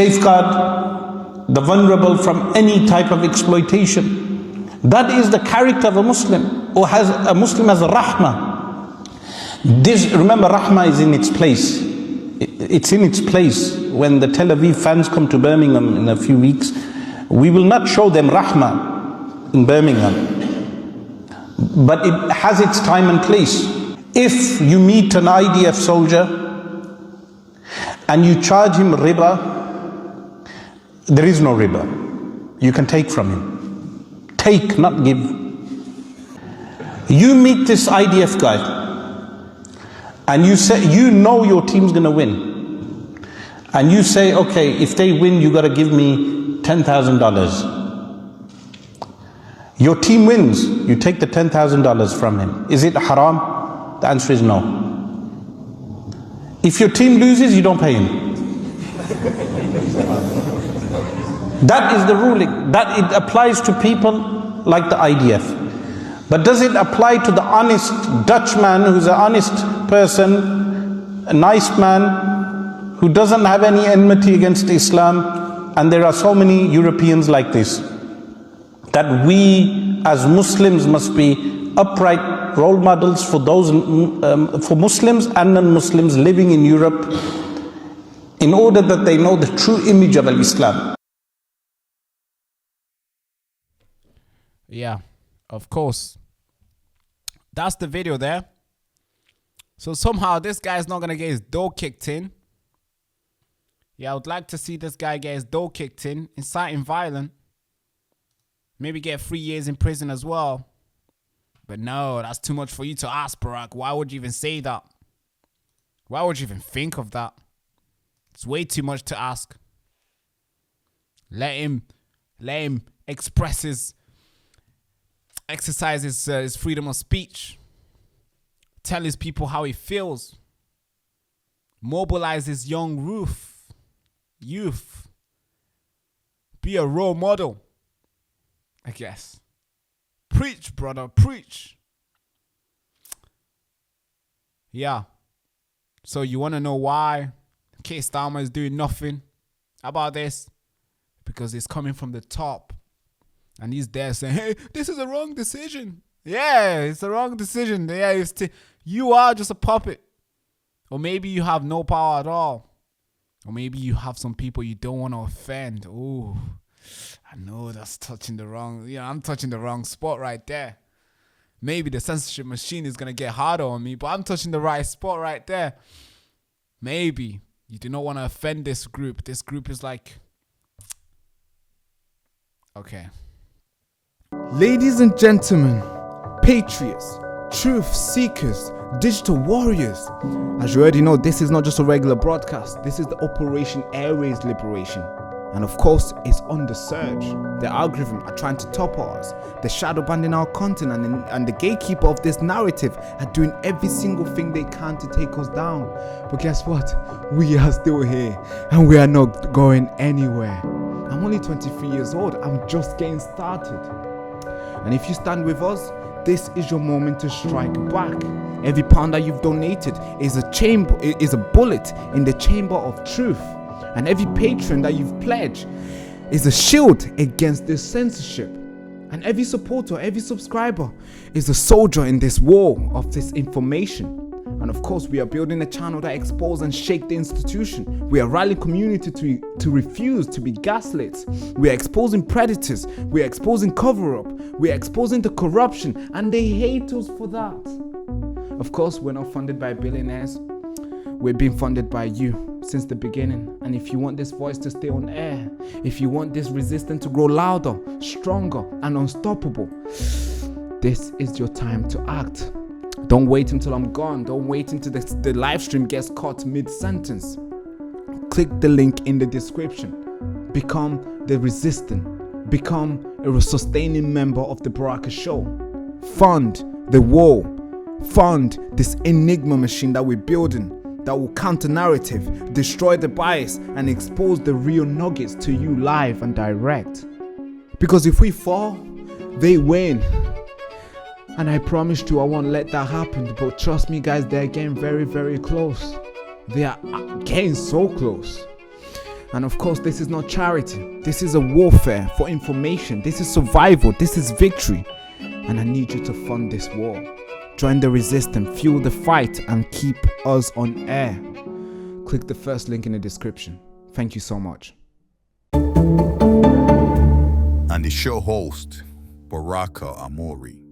safeguard the vulnerable from any type of exploitation. That is the character of a Muslim, or has a Muslim has a rahmah. Remember, rahmah is in its place. It's in its place. When the Tel Aviv fans come to Birmingham in a few weeks, we will not show them rahmah in Birmingham, but it has its time and place. If you meet an IDF soldier and you charge him riba, there is no riba. You can take from him. Take, not give. You meet this IDF guy and you say, you know your team's gonna win, and you say, okay, if they win, you gotta give me $10,000. Your team wins, you take the $10,000 from him. Is it haram? The answer is no. If your team loses, you don't pay him. That is the ruling. That it applies to people like the IDF. But does it apply to the honest Dutchman who's an honest person, a nice man who doesn't have any enmity against Islam? And there are so many Europeans like this, that we as Muslims must be upright role models for those for Muslims and non-Muslims living in Europe, in order that they know the true image of Islam. Yeah, of course. That's the video there. So somehow this guy's not going to get his door kicked in. Yeah, I would like to see this guy get his door kicked in, inciting violence. Maybe get 3 years in prison as well. But no, that's too much for you to ask, Barak. Why would you even say that? Why would you even think of that? It's way too much to ask. Let him exercise his freedom of speech. Tell his people how he feels. Mobilize his young youth. Be a role model, I guess. Preach, brother, preach. Yeah. So you want to know why Keir Starmer is doing nothing about this? Because it's coming from the top. And he's there saying, hey, this is a wrong decision. Yeah, it's a wrong decision. Yeah, you are just a puppet. Or maybe you have no power at all. Or maybe you have some people you don't want to offend. Ooh, I know that's touching the wrong, I'm touching the wrong spot right there. Maybe the censorship machine is going to get harder on me, but I'm touching the right spot right there. Maybe you do not want to offend this group. This group is like, okay. Ladies and gentlemen, patriots, truth seekers, digital warriors. As you already know, this is not just a regular broadcast. This is the Operation Airways Liberation. And of course, it's on the surge. The algorithm are trying to top us. The shadow banning our content and the gatekeeper of this narrative are doing every single thing they can to take us down. But guess what? We are still here and we are not going anywhere. I'm only 23 years old. I'm just getting started. And if you stand with us, this is your moment to strike back. Every pound that you've donated is a bullet in the chamber of truth. And every patron that you've pledged is a shield against this censorship. And every supporter, every subscriber is a soldier in this war of this information. And of course, we are building a channel that exposes and shakes the institution. We are rallying community to refuse to be gaslit. We are exposing predators. We are exposing cover-up. We are exposing the corruption. And they hate us for that. Of course, we're not funded by billionaires. We're being funded by you since the beginning. And if you want this voice to stay on air, if you want this resistance to grow louder, stronger, and unstoppable, this is your time to act. Don't wait until I'm gone. Don't wait until the live stream gets caught mid-sentence. Click the link in the description. Become the resistant. Become a sustaining member of the Baraka Show. Fund the war. Fund this enigma machine that we're building, that will counter narrative, destroy the bias, and expose the real nuggets to you live and direct. Because if we fall, they win. And I promised you I won't let that happen. But trust me guys, they're getting very, very close. They are getting so close. And of course, this is not charity. This is a warfare for information. This is survival. This is victory. And I need you to fund this war. Join the resistance, fuel the fight, and keep us on air. Click the first link in the description. Thank you so much. And the show host, Baraka Amuri.